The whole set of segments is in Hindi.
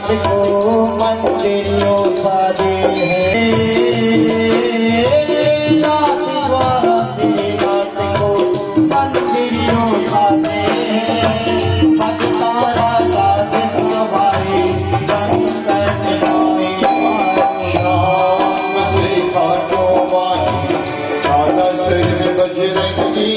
नाथ को मंदिरियों साजे हैं। नाथ द्वारा नाथ को मंदिरियों साजे हैं। पग तारा दास हमारे शंकर नाई राम श्री खाटो माई सारा सिर बजरंगी।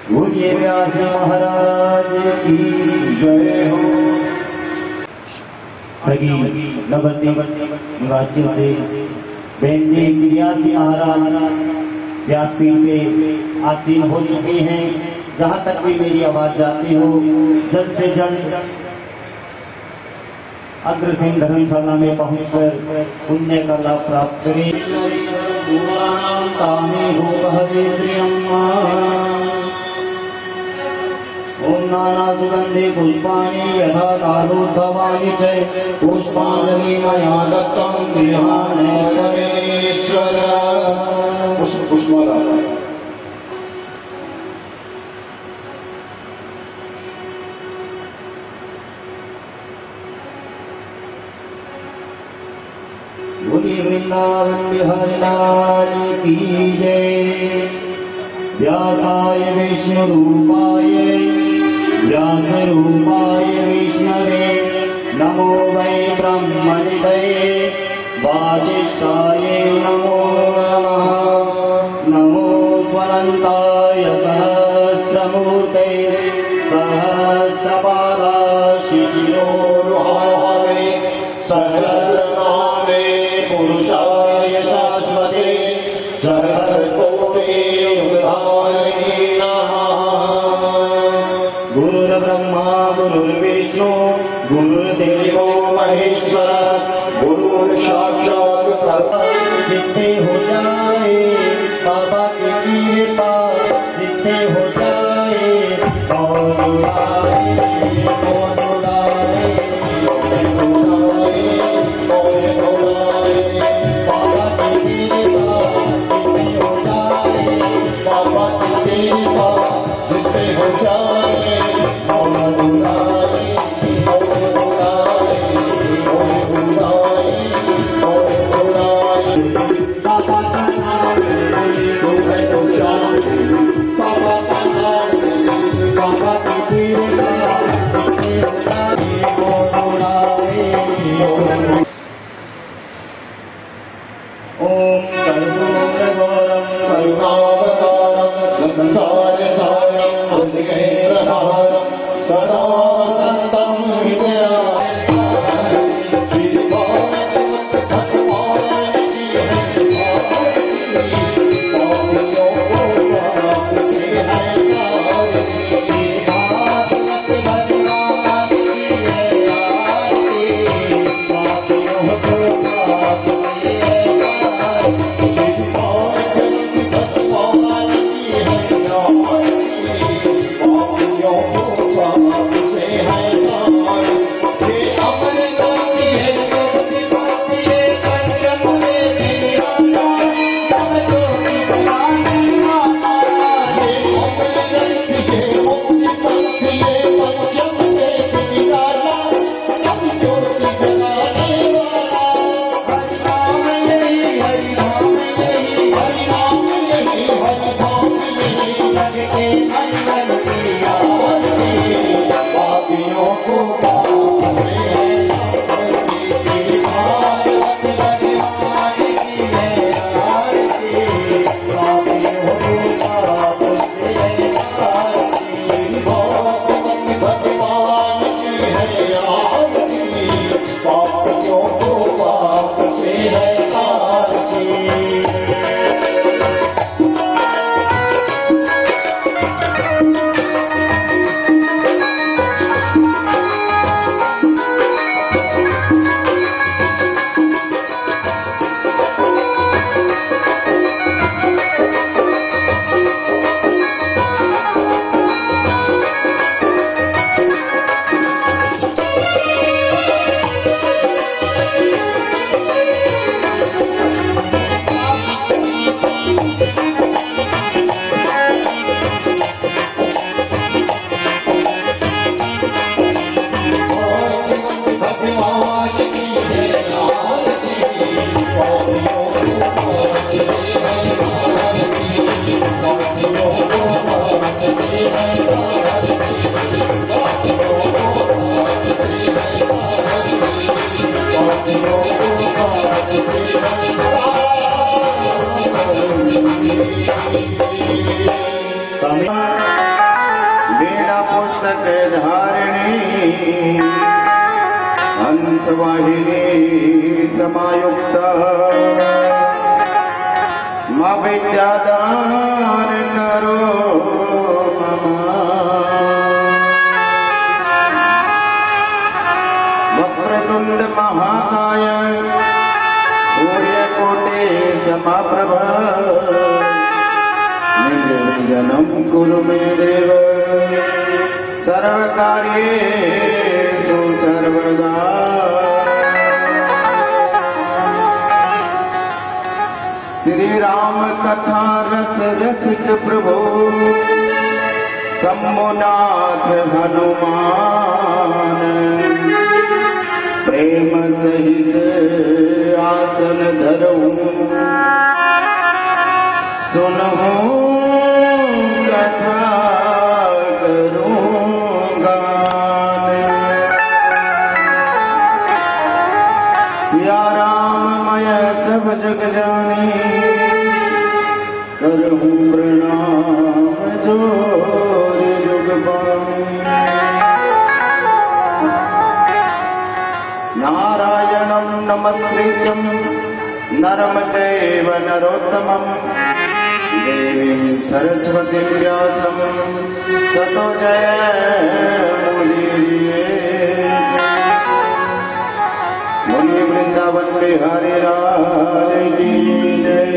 बोलिए व्यास महाराज की जय हो। सभी नवद्वीप निवासियों से बेनती, व्यासी महाराज व्यासपीठ पे आसीन हो चुके हैं। जहाँ तक भी मेरी आवाज जाती हो, जल्द से जल्द अग्रसेन धर्मशाला में पहुंचकर पुण्य का लाभ प्राप्त करें। ओम नाना सुगंधि पुष्पाणि यथा कालोद्भवानि च पुष्पांजलि मया दत्तं गृहाणे परमेश्वर। पुष्पमाला बोलिए वृंदावन बिहारी लाल की जय। व्यासाय विष्णुरूपाय व्यासरूपाय विष्णवे नमो वै ब्रह्मनिधये वासिष्ठाय नमो नमः। नमो त्वनन्ताय सहस्रमूर्ते सहस्रपादाय शिशिरोरुहावे सहस्रनामे पुरुषाय शाश्वते सहस्रकोटे युगधारिणे नमः। गुरुर्ब्रह्मा गुरुर्विष्णु गुरुर्देवो महेश्वर गुरुर्साक्षात् परब्रह्म। जिससे हो जाए बाबा की कृपा, जिससे हो जाए कौन उड़ाए कौन उड़ाए कौन उड़ाए बाबा की कृपा, जिससे हो जाए बाबा की कृपा, जिससे हो जाए कौन उड़ाए कौन उड़ाए कौन उड़ाए कौन उड़ाए। बाबा का नाम सुबह तो शाम, बाबा का नाम बाबा की कृपा, जिससे हो जाए कौन उड़ाए। ओम कर्पूरगौरं करुणावतारं संसारसारं भुजगैर्हारं सदा वसन्तं हृदयाय। श्री भागवत भगवान की आरती, पापियों को पाप से है तारती। भागवत भगवान की आरती, पापियों को पाप से है तारती। श्री भागवत भगवान की आरती, पापियों को पाप से है तारती। हे अमरनाथी है ज्योतिपति है पंचम में दिव्याता, सब ज्योति बुलाने माता। हे अमरनाथी है ज्योतिपति है पंचम में दिव्याता, सब ज्योति जलाने वाला। हरि नाम यही हरि नाम यही हरि नाम यही हरि नाम यही जग के अंजन की आरती, पापियों को पाप से है तारती। श्री भागवत भगवान की है आरती, पापियों को पाप से है तारती। श्री भागवत भगवान की है आरती, पापियों को पाप से है तारती। वीणा पुस्तक धारिणी हंसवाहिनी समायुक्ता मां विद्यादान करो वक्रतुंड महाकाय सूर्यकोटि समप्रभ निर्विघ्नं कुरु मे देव सर्वकार्येषु सर्वदा। श्री राम कथा रस रसिक प्रभु शंभुनाथ हनुमान प्रेम सहित आसन धरऊं सुनहु कथा करूंगा। सिया राम मय सब जग जानी करहूं प्रणाम जोर जुग पानी। नारायणं नमस्कृत्यं नरं चैव नरोत्तमं देवीं सरस्वतीं व्यासं ततो जयमुदीरयेत्। मुनि वृंदावन बिहारी लाल की जय।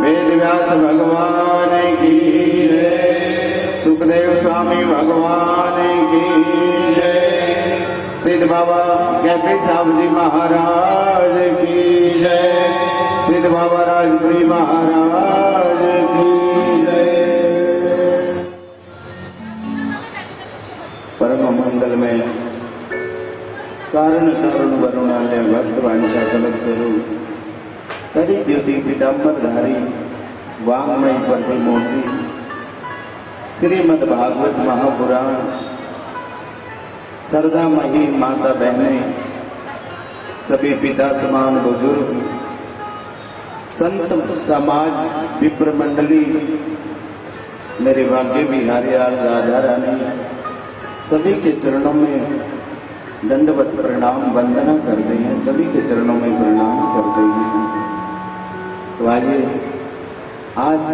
वेद व्यास भगवान की जय। सुखदेव स्वामी भगवान की जय। सिद्ध बाबा कैफी साहब जी महाराज की जय। सिद्ध बाबा राजपुरी महाराज की जय। परम मंगल में कारण करुण वरुणालय भक्त वांछा कलप करो तरी द्युति पीताम्बरधारी वांगमय प्रतिमूर्ति श्रीमद् भागवत महापुराण सरदा मही माता बहनें सभी पिता समान बुजुर्ग संत समाज विप्र मंडली मेरे भाग्य बिहारी राधा रानी सभी के चरणों में दंडवत प्रणाम वंदना करते हैं। सभी के चरणों में प्रणाम करते हैं। तो आइए आज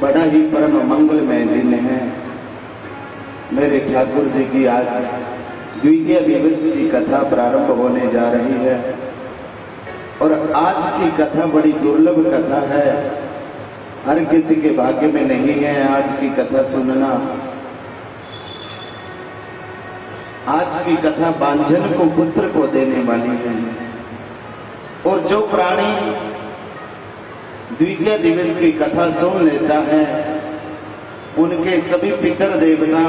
बड़ा ही परम मंगलमय दिन है। मेरे ठाकुर जी की आज द्वितीय दिवस की कथा प्रारंभ होने जा रही है और आज की कथा बड़ी दुर्लभ कथा है। हर किसी के भाग्य में नहीं है आज की कथा सुनना। आज की कथा बांझन को पुत्र को देने वाली है और जो प्राणी द्वितीय दिवस की कथा सुन लेता है उनके सभी पितर देवता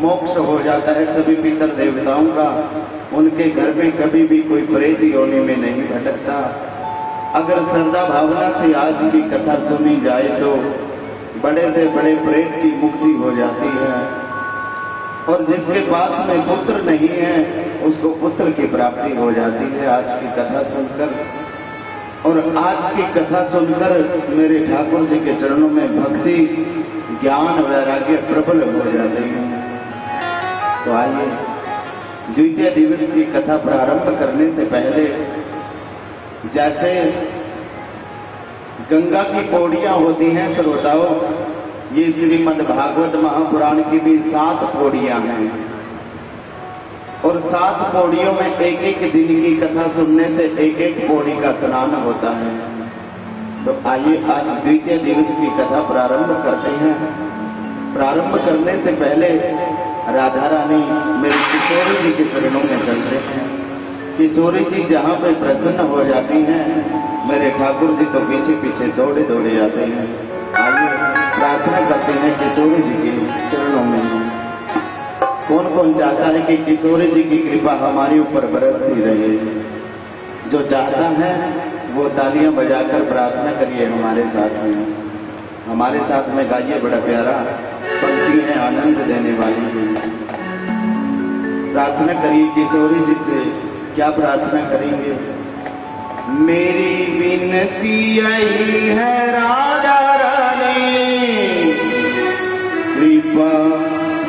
मोक्ष हो जाता है। सभी पितर देवताओं का उनके घर में कभी भी कोई प्रेत योनि में नहीं भटकता। अगर श्रद्धा भावना से आज की कथा सुनी जाए तो बड़े से बड़े प्रेत की मुक्ति हो जाती है और जिसके पास में पुत्र नहीं है उसको पुत्र की प्राप्ति हो जाती है आज की कथा सुनकर। और आज की कथा सुनकर मेरे ठाकुर जी के चरणों में भक्ति ज्ञान वैराग्य प्रबल हो जाते हैं। तो आइए द्वितीय दिवस की कथा प्रारंभ करने से पहले जैसे गंगा की पौड़ियां होती हैं श्रोताओं, ये श्रीमद् भागवत महापुराण की भी 7 पौड़ियां हैं और 7 पौड़ियों में एक एक दिन की कथा सुनने से एक एक पौड़ी का स्नान होता है। तो आइए आज द्वितीय दिवस की कथा प्रारंभ करते हैं। प्रारंभ करने से पहले राधा रानी मेरे किशोरी जी के चरणों में चलते हैं। किशोरी जी जहां पे प्रसन्न हो जाती हैं मेरे ठाकुर जी तो पीछे पीछे दौड़े दौड़े आते हैं। आइए प्रार्थना करते हैं किशोरी जी के चरणों में। कौन कौन चाहता है कि किशोरी जी की कृपा हमारे ऊपर बरसती रहे? जो चाहता है वो तालियां बजाकर प्रार्थना करिए हमारे साथ में। हमारे साथ में गाइए, बड़ा प्यारा पंक्ति है, आनंद देने वाली है। प्रार्थना करिए किशोरी जी से क्या प्रार्थना करेंगे? मेरी विनती यही है राजा रानी, कृपा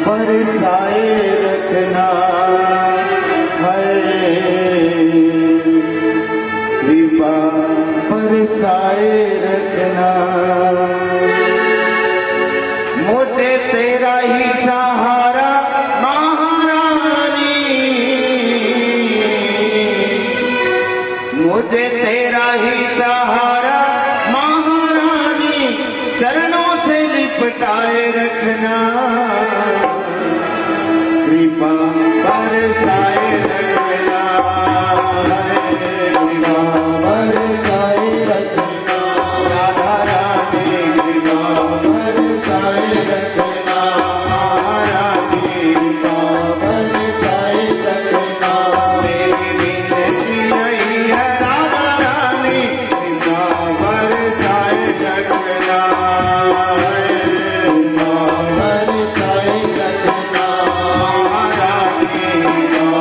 बरसाए रखना है, कृपा बरसाए रखना। मुझे तेरा ही सहारा महारानी, मुझे तेरा ही सहारा महारानी, चरणों से लिपटाए रखना, कृपा बरसाए रखना, कृपा बरसाए रखना, राधा रानी कृपा बरसाए रखना, महारानी कृपा बरसाए रखना। मेरी विनती यही है राधा रानी, कृपा बरसाए रखना, कृपा बरसाए रखना, महारानी कृपा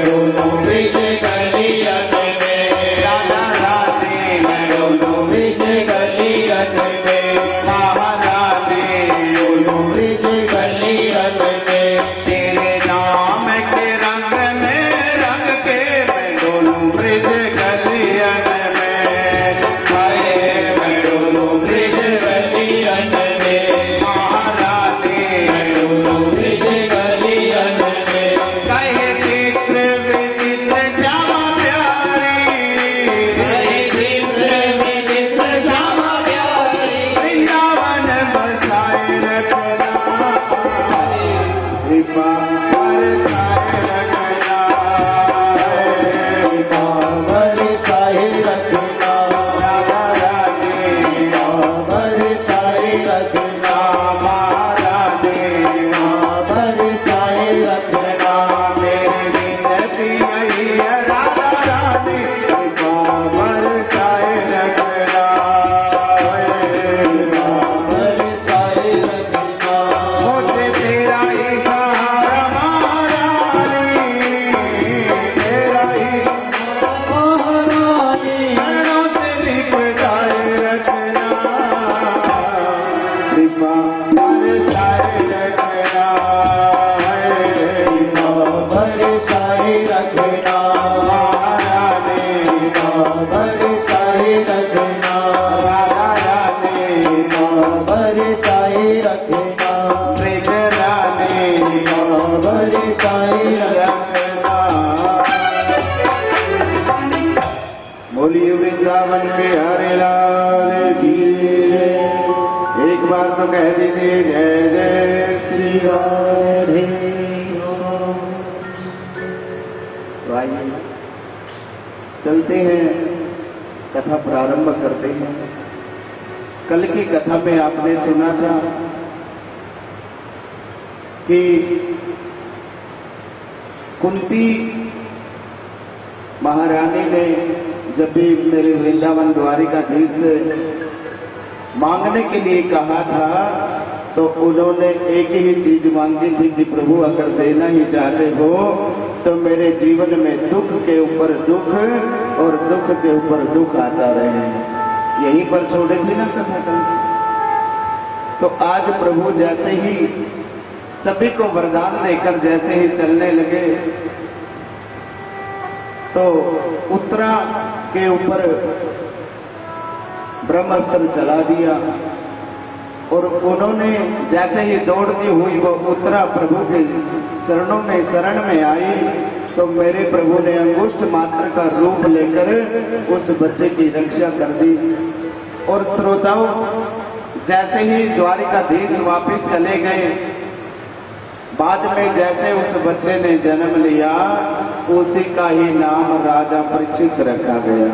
दोनों ब्रिज गलियन में राधा रानी दोनों ब्रिज गलियन में महारानी दोनों ब्रिज गलियन में तेरे नाम के रंग में रंग के मैं दोनों ब्रिज गलियन में मैं दोनों ब्रिज गलियन में महारानी दोनों ब्रिज गलियन में कहे चित्र विचित्र श्यामा प्यारी चित्र श्यामा प्यारी वृंदावन बसाए रखना कृपा बरसाए रखना बाबर साहे रखना राधा रानी बाबर साहे रखना महारानी बाबर साहे रखना मेरी विनती यही है राधा रानी कृपा बरसाए रखना बाबर साहे रखना मुझे तेरा ही सहारा महारानी तेरा ही महारानी शरणों से निपटाए रखना कृपा बरसाए रखना बाबर साहे रखना महारानी बाबर साहे रखना राधा रानी बाबर साहे रखना ब्रिज रानी बाबर साहे रखना बोलिए वृंदावन बिहारी लाल की एक बार तो कह दीजिए जय जय श्री राधे तो आइए चलते हैं कथा प्रारंभ करते हैं। कल की कथा में आपने सुना था कि कुंती महारानी ने जब भी मेरे वृंदावन द्वारिकाधीश से मांगने के लिए कहा था तो उन्होंने एक ही चीज मांगी थी कि प्रभु अगर देना ही चाहते हो तो मेरे जीवन में दुख के ऊपर दुख और दुख के ऊपर दुख आता रहे। यहीं पर छोड़े थी ना कथा कल। तो आज प्रभु जैसे ही सभी को वरदान देकर जैसे ही चलने लगे तो उत्तरा के ऊपर ब्रह्मास्त्र चला दिया और उन्होंने जैसे ही दौड़ती हुई वो उत्तरा प्रभु के चरणों में शरण में आई तो मेरे प्रभु ने अंगुष्ठ मात्र का रूप लेकर उस बच्चे की रक्षा कर दी। और श्रोताओं जैसे ही द्वारिकाधीश वापस चले गए बाद में जैसे उस बच्चे ने जन्म लिया उसी का ही नाम राजा परीक्षित रखा गया।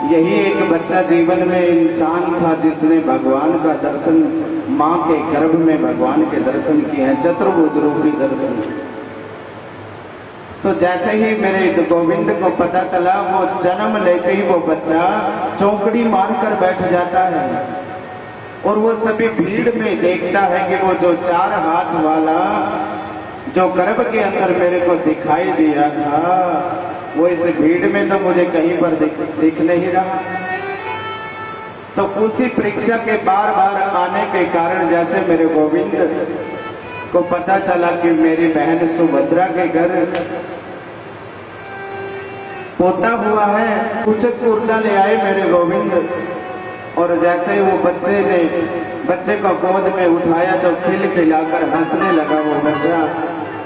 यही एक बच्चा जीवन में इंसान था जिसने भगवान का दर्शन मां के गर्भ में भगवान के दर्शन किए हैं, चतुर्भुज रूपी दर्शन। तो जैसे ही मेरे गोविंद को पता चला वो जन्म लेते ही वो बच्चा चौकड़ी मारकर बैठ जाता है और वो सभी भीड़ में देखता है कि वो जो 4 हाथ वाला जो गर्भ के अंदर मेरे को दिखाई दिया था वो इस भीड़ में तो मुझे कहीं पर दिख नहीं रहा। तो उसी परीक्षा के बार बार आने के कारण जैसे मेरे गोविंद को पता चला कि मेरी बहन सुभद्रा के घर पोता हुआ है, कुछ कुर्ता ले आए मेरे गोविंद। और जैसे ही वो बच्चे को गोद में उठाया तो खिलखिलाकर हंसने लगा वो बच्चा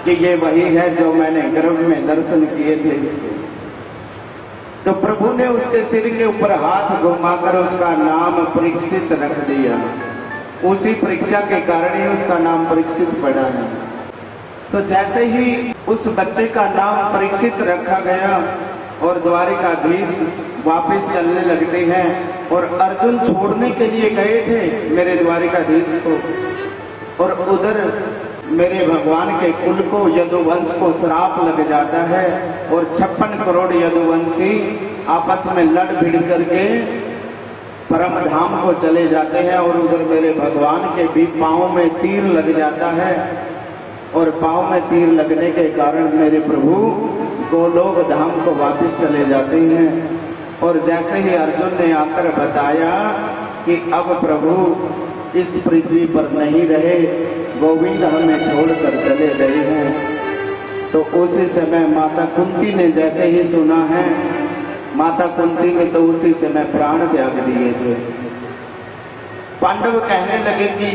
कि ये वही है जो मैंने गर्भ में दर्शन किए थे। तो प्रभु ने उसके सिर के ऊपर हाथ घुमाकर उसका नाम परीक्षित रख दिया। उसी परीक्षा के कारण ही उसका नाम परीक्षित पड़ा है। तो जैसे ही उस बच्चे का नाम परीक्षित रखा गया और द्वारिकाधीश वापस चलने लगते हैं और अर्जुन छोड़ने के लिए गए थे मेरे द्वारिकाधीश को और उधर मेरे भगवान के कुल को यदुवंश को श्राप लग जाता है और 56 करोड़ यदुवंशी आपस में लड़ भिड़ करके परम धाम को चले जाते हैं और उधर मेरे भगवान के भी पांव में तीर लग जाता है और पांव में तीर लगने के कारण मेरे प्रभु गोलोक धाम को वापस चले जाते हैं। और जैसे ही अर्जुन ने आकर बताया कि अब प्रभु इस पृथ्वी पर नहीं रहे, गोविंद हमें छोड़कर चले गए हैं, तो उसी समय माता कुंती ने जैसे ही सुना है, माता कुंती ने तो उसी समय प्राण त्याग दिए थे। पांडव कहने लगे कि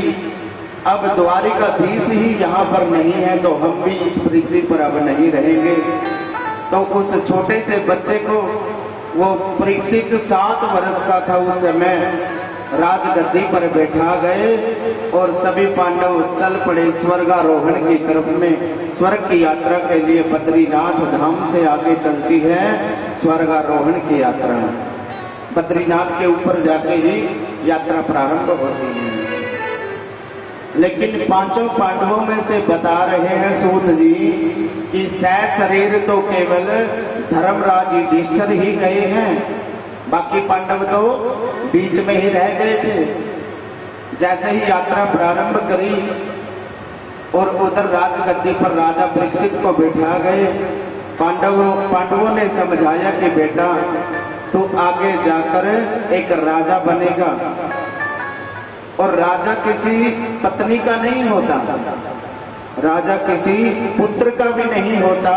अब द्वारिकाधीश ही यहाँ पर नहीं है तो हम भी इस पृथ्वी पर अब नहीं रहेंगे। तो उस छोटे से बच्चे को, वो परीक्षित 7 वर्ष का था उस समय, राजगद्दी पर बैठा गए और सभी पांडव चल पड़े स्वर्गारोहण की तरफ में। स्वर्ग की यात्रा के लिए बद्रीनाथ धाम से आगे चलती है स्वर्गारोहण की यात्रा। बद्रीनाथ के ऊपर जाके ही यात्रा प्रारंभ होती है। लेकिन 5 पांडवों में से बता रहे हैं सूत जी कि शरीर तो केवल धर्मराज युधिष्ठिर ही गए हैं, बाकी पांडव तो बीच में ही रह गए थे। जैसे ही यात्रा प्रारंभ करी और उधर राजगद्दी पर राजा परीक्षित को बैठा गए, पांडवों ने समझाया कि बेटा तू आगे जाकर एक राजा बनेगा, और राजा किसी पत्नी का नहीं होता, राजा किसी पुत्र का भी नहीं होता,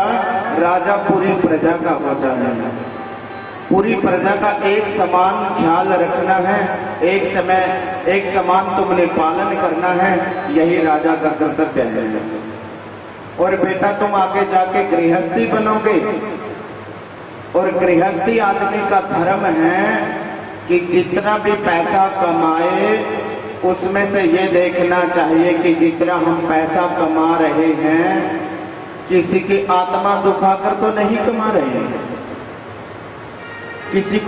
राजा पूरी प्रजा का होता है। पूरी प्रजा का एक समान ख्याल रखना है, एक समान तुमने पालन करना है, यही राजा का कर्तव्य है। और बेटा तुम आगे जाके गृहस्थी बनोगे, और गृहस्थी आदमी का धर्म है कि जितना भी पैसा कमाए उसमें से ये देखना चाहिए कि जितना हम पैसा कमा रहे हैं किसी की आत्मा दुखाकर तो नहीं कमा रहे हैं, किसी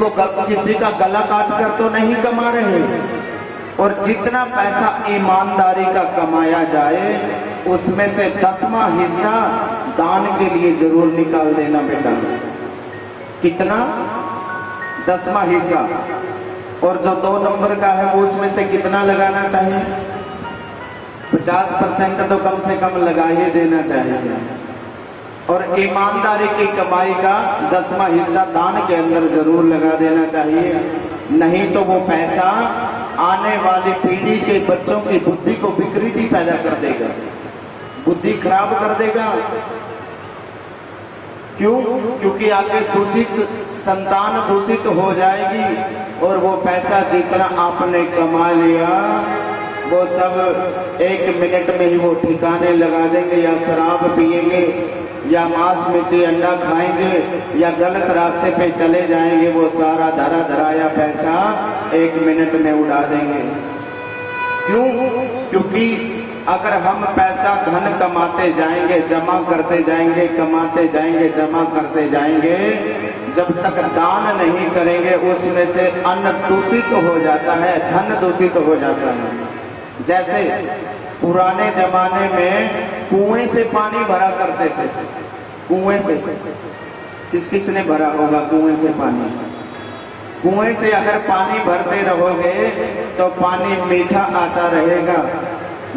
का गला काट कर तो नहीं कमा रहे हैं। और जितना पैसा ईमानदारी का कमाया जाए उसमें से 10वां हिस्सा दान के लिए जरूर निकाल देना बेटा। कितना? 10वां हिस्सा। और जो 2 नंबर का है वो उसमें से कितना लगाना चाहिए? 50% तो कम से कम लगा ही देना चाहिए। और ईमानदारी की कमाई का 10वां हिस्सा दान के अंदर जरूर लगा देना चाहिए, नहीं तो वो पैसा आने वाली पीढ़ी के बच्चों की बुद्धि को विकृति पैदा कर देगा, बुद्धि खराब कर देगा। क्यों? क्योंकि आगे दूषित संतान दूषित हो जाएगी और वो पैसा जितना आपने कमा लिया वो सब 1 मिनट में ही वो ठिकाने लगा देंगे, या शराब पिएंगे, या मांस मीठी अंडा खाएंगे, या गलत रास्ते पे चले जाएंगे। वो सारा धरा धराया पैसा 1 मिनट में उड़ा देंगे। क्यों? क्योंकि अगर हम पैसा धन कमाते जाएंगे, जमा करते जाएंगे, कमाते जाएंगे, जमा करते जाएंगे, जब तक दान नहीं करेंगे उसमें से अन्न दूषित हो जाता है, धन दूषित हो जाता है। जैसे पुराने जमाने में कुएं से पानी भरा करते थे, कुएं से। किस किस ने भरा होगा कुएं से पानी? कुएं से अगर पानी भरते रहोगे तो पानी मीठा आता रहेगा,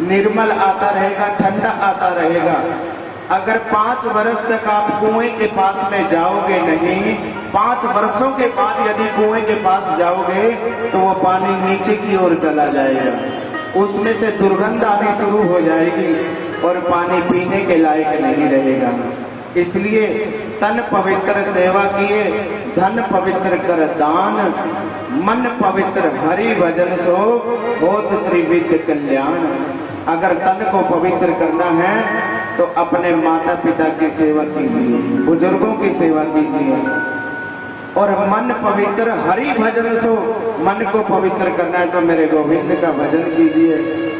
निर्मल आता रहेगा, ठंडा आता रहेगा। अगर 5 वर्ष तक आप कुएं के पास में जाओगे नहीं, 5 वर्षों के बाद यदि कुएं के पास जाओगे तो वो पानी नीचे की ओर चला जाएगा, उसमें से दुर्गंध आनी शुरू हो जाएगी और पानी पीने के लायक नहीं रहेगा। इसलिए तन पवित्र सेवा किए, धन पवित्र कर दान, मन पवित्र हरि भजन सो होत त्रिविध कल्याण। अगर तन को पवित्र करना है तो अपने माता पिता की सेवा कीजिए, बुजुर्गों की सेवा कीजिए। और मन पवित्र हरि भजन सो, मन को पवित्र करना है तो मेरे गोविंद का भजन कीजिए।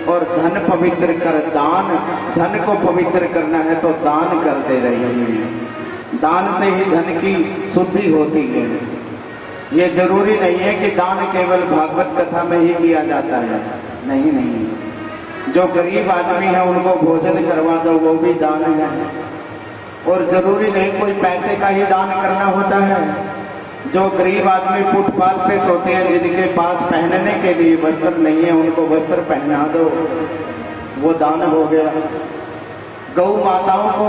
और धन पवित्र कर दान, धन को पवित्र करना है तो दान करते रहिए। दान से ही धन की शुद्धि होती है। ये जरूरी नहीं है कि दान केवल भागवत कथा में ही किया जाता है, नहीं नहीं। जो गरीब आदमी है उनको भोजन करवा दो, वो भी दान है। और जरूरी नहीं कोई पैसे का ही दान करना होता है। जो गरीब आदमी फुटपाथ पे सोते हैं, जिनके पास पहनने के लिए वस्त्र नहीं है, उनको वस्त्र पहना दो, वो दान हो गया। गौ माताओं को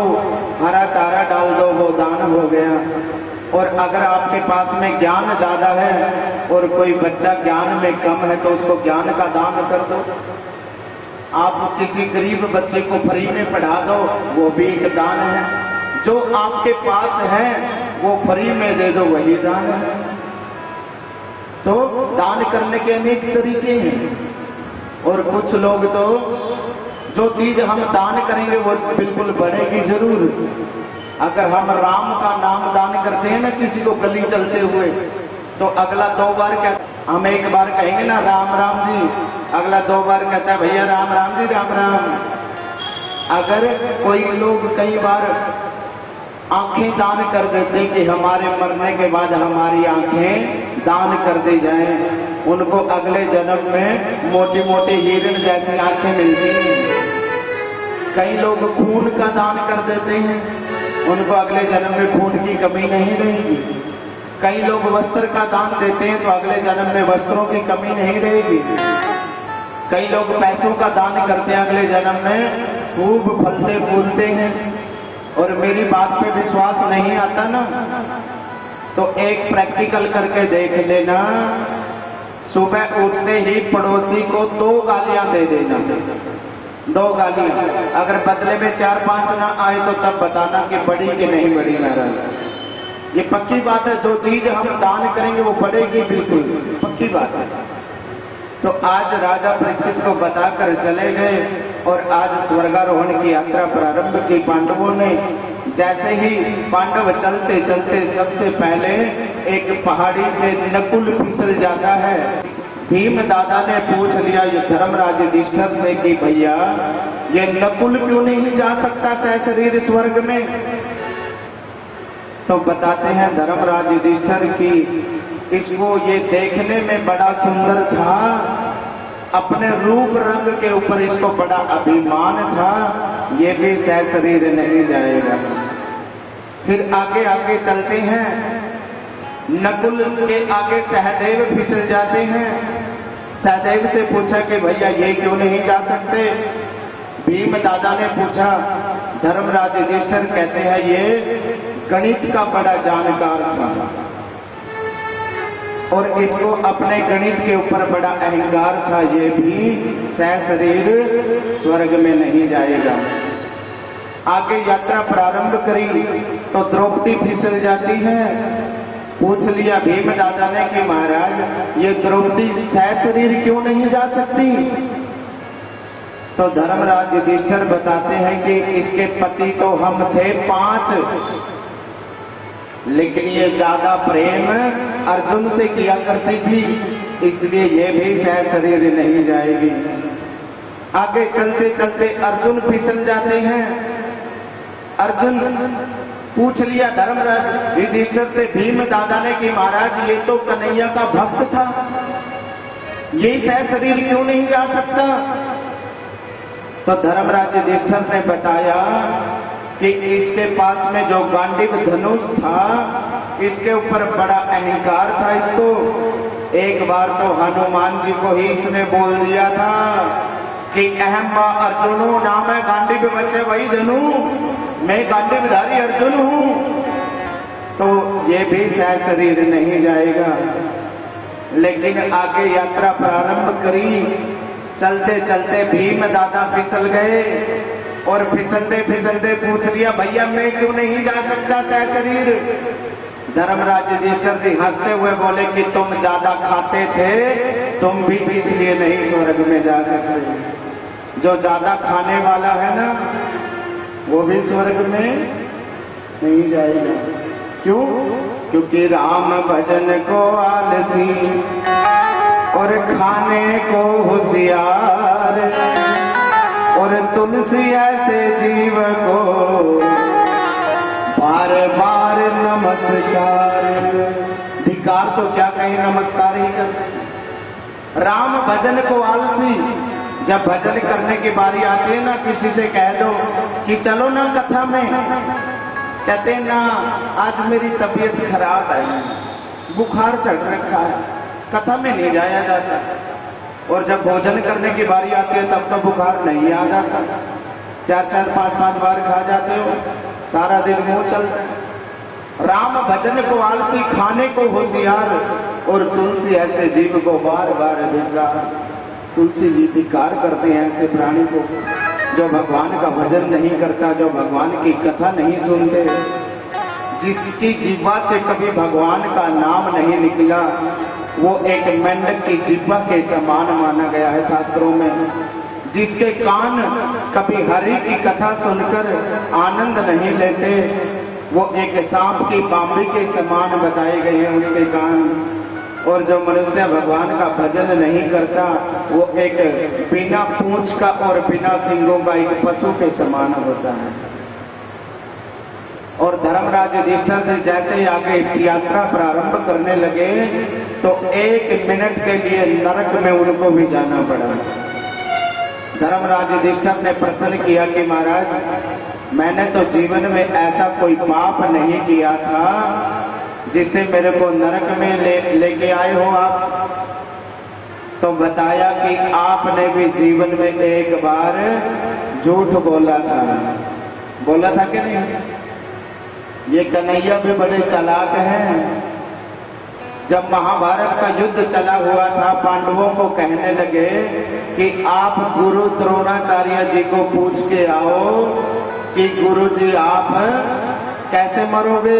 हरा चारा डाल दो, वो दान हो गया। और अगर आपके पास में ज्ञान ज्यादा है और कोई बच्चा ज्ञान में कम है तो उसको ज्ञान का दान कर दो। आप किसी गरीब बच्चे को फ्री में पढ़ा दो, वो भी एक दान है। जो आपके पास है वो फ्री में दे दो, वही दान है। तो दान करने के अनेक तरीके हैं। और कुछ लोग तो जो चीज हम दान करेंगे वो बिल्कुल बढ़ेगी जरूर। अगर हम राम का नाम दान करते हैं ना किसी को गली चलते हुए, तो अगला 2 बार कहता, हम एक बार कहेंगे ना राम राम जी, अगला 2 बार कहता है भैया राम राम जी राम राम। अगर कोई लोग कई बार आंखें दान कर देते कि हमारे मरने के बाद हमारी आंखें दान कर दी जाएं, उनको अगले जन्म में मोटी मोटी हिरण जैसी आंखें मिलती हैं। कई लोग खून का दान कर देते हैं, उनको अगले जन्म में खून की कमी नहीं रहेगी। कई लोग वस्त्र का दान देते हैं तो अगले जन्म में वस्त्रों की कमी नहीं रहेगी। कई लोग पैसों का दान करते हैं, अगले जन्म में खूब फलते फूलते हैं। और मेरी बात पे विश्वास नहीं आता ना, तो एक प्रैक्टिकल करके देख लेना। सुबह उठते ही पड़ोसी को 2 गालियां दे देना, 2 गालियां। अगर बदले में 4-5 ना आए तो तब बताना कि बड़ी कि नहीं बड़ी महाराज। ये पक्की बात है, जो चीज हम दान करेंगे वो बढ़ेगी, बिल्कुल पक्की बात है। तो आज राजा परीक्षित को बताकर चले गए और आज स्वर्गारोहण की यात्रा प्रारंभ की पांडवों ने। जैसे ही पांडव चलते चलते सबसे पहले एक पहाड़ी से नकुल फिसल जाता है। भीम दादा ने पूछ लिया ये धर्मराज युधिष्ठिर से कि भैया ये नकुल क्यों नहीं जा सकता सशरीर स्वर्ग में? तो बताते हैं धर्मराज युधिष्ठिर की इसको ये देखने में बड़ा सुंदर था, अपने रूप रंग के ऊपर इसको बड़ा अभिमान था, ये भी सशरीर नहीं जाएगा। फिर आगे आगे चलते हैं, नकुल के आगे सहदेव फिसल जाते हैं। सहदेव से पूछा कि भैया ये क्यों नहीं जा सकते? भीम दादा ने पूछा, धर्मराज युधिष्ठिर कहते हैं ये गणित का बड़ा जानकार था और इसको अपने गणित के ऊपर बड़ा अहंकार था, ये भी सशरीर स्वर्ग में नहीं जाएगा। आगे यात्रा प्रारंभ करी तो द्रौपदी फिसल जाती है। पूछ लिया भीम दादा ने कि महाराज ये द्रौपदी सशरीर क्यों नहीं जा सकती? तो धर्मराज युधिष्ठिर बताते हैं कि इसके पति तो हम थे 5, लेकिन ये ज्यादा प्रेम अर्जुन से किया करती थी, इसलिए ये भी सशरीर नहीं जाएगी। आगे चलते चलते अर्जुन फिसल जाते हैं। अर्जुन पूछ लिया धर्मराज युधिष्ठिर से भीम दादा ने कि महाराज ये तो कन्हैया का भक्त था, ये सशरीर क्यों नहीं जा सकता? तो धर्मराज युधिष्ठिर ने बताया कि इसके पास में जो गांडीव धनुष था इसके ऊपर बड़ा अहंकार था इसको। एक बार तो हनुमान जी को ही इसने बोल दिया था कि अहम व अर्जुनो नाम है गांडीव वैसे वही धनु, मैं गांडीवधारी अर्जुन हूं। तो ये भी सशरीर नहीं जाएगा। लेकिन आगे यात्रा प्रारंभ करी, चलते चलते भीम दादा फिसल गए और फिसलते फिसलते पूछ लिया भैया मैं क्यों नहीं जा सकता सशरीर? धर्मराज युधिष्ठिर जी हंसते हुए बोले कि तुम ज्यादा खाते थे, तुम भी इसलिए नहीं स्वर्ग में जा सकते। जो ज्यादा खाने वाला है ना वो भी स्वर्ग में नहीं जाएगा। क्यों? क्योंकि राम भजन को आलसी और खाने को होशियार और तुलसी ऐसे जीव को बार बार नमस्कार। धिकार तो क्या कहीं नमस्कार ही कर। राम भजन को आलसी, जब भजन करने की बारी आती है ना किसी से कह दो कि चलो ना कथा में, कहते ना आज मेरी तबीयत खराब है, बुखार चढ़ रखा है, कथा में नहीं जाया जाता। और जब भोजन करने की बारी आती है तब तो बुखार नहीं आ जाता। 4-4 5-5 बार खा जाते हो, सारा दिन मुंह चलता है। राम भजन को आलसी, खाने को होशियार, और तुलसी ऐसे जीव को बार बार धिक्कार। तुलसी जी धिक्कार करते हैं ऐसे प्राणी को जो भगवान का भजन नहीं करता, जो भगवान की कथा नहीं सुनते, जिसकी जीवा से कभी भगवान का नाम नहीं निकला, वो एक मेंढक की जीवा के समान माना गया है शास्त्रों में। जिसके कान कभी हरि की कथा सुनकर आनंद नहीं लेते, वो एक सांप की बांबी के समान बताए गए हैं उसके कान। और जो मनुष्य भगवान का भजन नहीं करता, वो एक बिना पूंछ का और बिना सिंगों का एक पशु के समान होता है। और धर्मराज युधिष्ठिर से जैसे ही आगे यात्रा प्रारंभ करने लगे, तो 1 मिनट के लिए नरक में उनको भी जाना पड़ा। धर्मराज युधिष्ठिर ने प्रश्न किया कि महाराज, मैंने तो जीवन में ऐसा कोई पाप नहीं किया था जिससे मेरे को नरक में लेके आए हो आप। तो बताया कि आपने भी जीवन में एक बार झूठ बोला था। बोला था कि नहीं? ये कन्हैया भी बड़े चालाक हैं। जब महाभारत का युद्ध चला हुआ था, पांडवों को कहने लगे कि आप गुरु द्रोणाचार्य जी को पूछ के आओ कि गुरु जी आप कैसे मरोगे।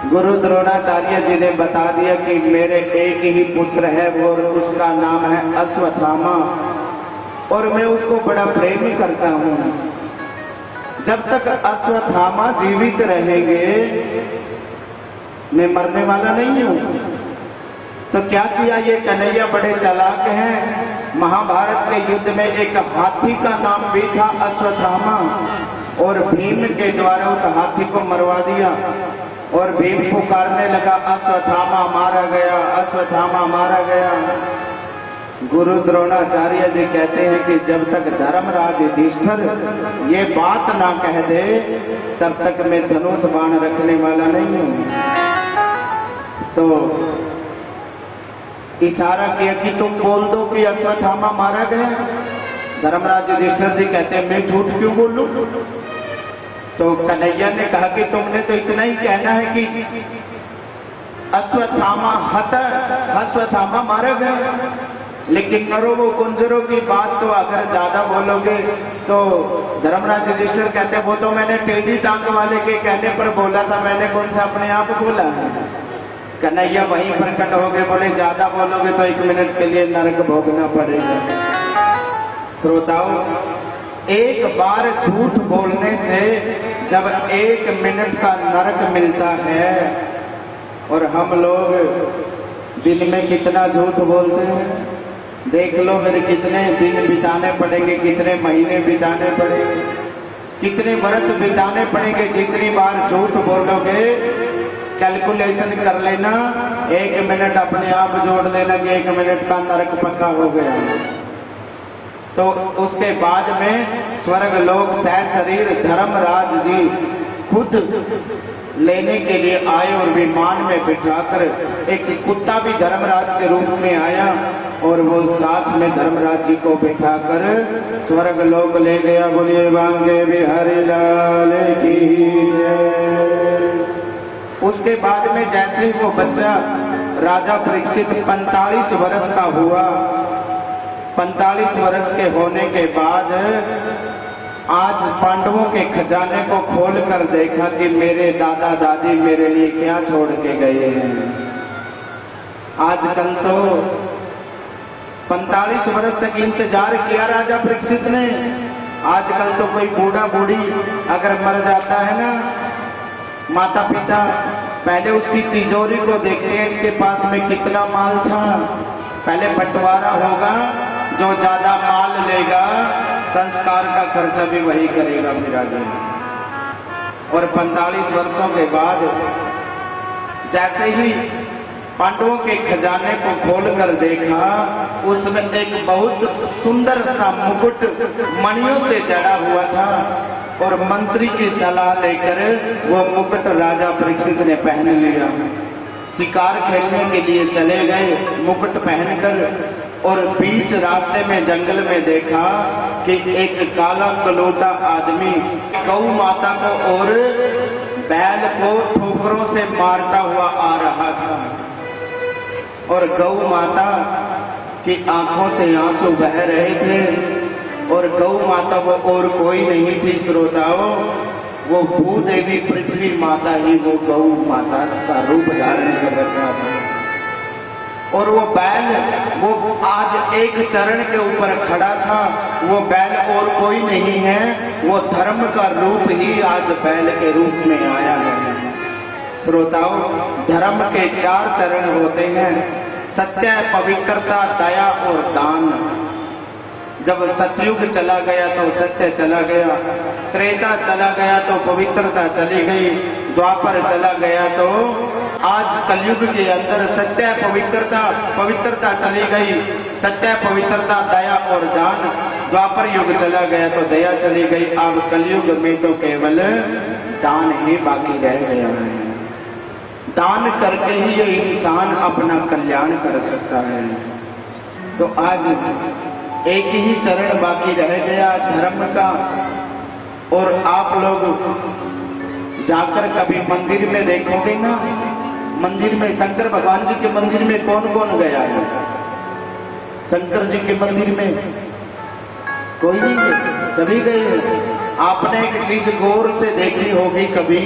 गुरु द्रोणाचार्य जी ने बता दिया कि मेरे एक ही पुत्र है, वो उसका नाम है अश्वत्थामा, और मैं उसको बड़ा प्रेम करता हूं। जब तक अश्वत्थामा जीवित रहेंगे, मैं मरने वाला नहीं हूं। तो क्या किया ये कन्हैया, बड़े चालाक हैं। महाभारत के युद्ध में एक हाथी का नाम भी था अश्वत्थामा, और भीम के द्वारा उस हाथी को मरवा दिया। और भीम पुकारने लगा, अश्वत्थामा मारा गया, अश्वत्थामा मारा गया। गुरु द्रोणाचार्य जी कहते हैं कि जब तक धर्मराज युधिष्ठिर ये बात ना कह दे, तब तक मैं धनुष बाण रखने वाला नहीं हूं। तो इशारा किया कि तुम बोल दो कि अश्वत्थामा मारा गया। धर्मराज युधिष्ठिर जी कहते हैं मैं झूठ क्यों बोलूं। तो कन्हैया ने कहा कि तुमने तो इतना ही कहना है कि अश्वत्थामा मारा गया, लेकिन नरों कुंजरों की बात तो अगर ज्यादा बोलोगे तो धर्मराज युधिष्ठिर कहते वो तो मैंने टेढ़ी टांग वाले के कहने पर बोला था, मैंने कौन सा अपने आप बोला है। कन्हैया वहीं प्रकट हो गए, बोले ज्यादा बोलोगे तो 1 मिनट के लिए नरक भोगना पड़ेगा। श्रोताओं, एक बार झूठ बोलने से जब 1 मिनट का नरक मिलता है, और हम लोग दिन में कितना झूठ बोलते हैं, देख लो फिर कितने दिन बिताने पड़ेंगे, कितने महीने बिताने पड़ेंगे, कितने वर्ष बिताने पड़ेंगे। जितनी बार झूठ बोलोगे, कैलकुलेशन कर लेना, 1 मिनट अपने आप जोड़ देना कि 1 मिनट का नरक पक्का हो गया। तो उसके बाद में स्वर्ग लोक सहशरीर धर्मराज जी खुद लेने के लिए आए, और विमान में बिठाकर एक कुत्ता भी धर्मराज के रूप में आया, और वो साथ में धर्मराज जी को बिठाकर स्वर्ग लोक ले गया। बोलिए बांके बिहारी लाल की जय। उसके बाद में जैसे ही वो बच्चा राजा परीक्षित 45 वर्ष का हुआ, 45 वर्ष के होने के बाद आज पांडवों के खजाने को खोलकर देखा कि मेरे दादा दादी मेरे लिए क्या छोड़ के गए हैं। आजकल तो 45 वर्ष तक इंतजार किया राजा परीक्षित ने। आजकल तो कोई बूढ़ा बूढ़ी अगर मर जाता है ना, माता पिता पहले उसकी तिजोरी को देखते हैं, इसके पास में कितना माल था। पहले बंटवारा होगा, जो ज्यादा माल लेगा संस्कार का खर्चा भी वही करेगा फिर आगे। और 45 वर्षों के बाद जैसे ही पांडवों के खजाने को खोलकर देखा, उसमें एक बहुत सुंदर सा मुकुट मणियों से जड़ा हुआ था, और मंत्री की सलाह लेकर वो मुकुट राजा परीक्षित ने पहन लिया। शिकार खेलने के लिए चले गए मुकुट पहनकर, और बीच रास्ते में जंगल में देखा कि एक काला कलोटा आदमी गौ माता को और बैल को ठोकरों से मारता हुआ आ रहा था और गौ माता की आंखों से आंसू बह रहे थे और गौ माता वो और कोई नहीं थी श्रोताओं, वो भूदेवी पृथ्वी माता ही वो गौ माता का रूप धारण कर रखा था। और वो बैल वो आज एक चरण के ऊपर खड़ा था, वो बैल और कोई नहीं है, वो धर्म का रूप ही आज बैल के रूप में आया है। श्रोताओं, धर्म के 4 चरण होते हैं, सत्य, पवित्रता, दया और दान। जब सतयुग चला गया तो सत्य चला गया, त्रेता चला गया तो पवित्रता चली गई, द्वापर चला गया तो आज कलयुग के अंदर सत्य पवित्रता चली गई, सत्य पवित्रता दया और दान। द्वापर युग चला गया तो दया चली गई, अब कलयुग में तो केवल दान ही बाकी रह गया है। दान करके ही ये इंसान अपना कल्याण कर सकता है। तो आज एक ही चरण बाकी रह गया धर्म का, और आप लोग जाकर कभी मंदिर में देखोगे ना, मंदिर में शंकर भगवान जी के मंदिर में कौन कौन गया है? शंकर जी के मंदिर में कोई नहीं गया, सभी गए हैं। आपने एक चीज गौर से देखी होगी कभी,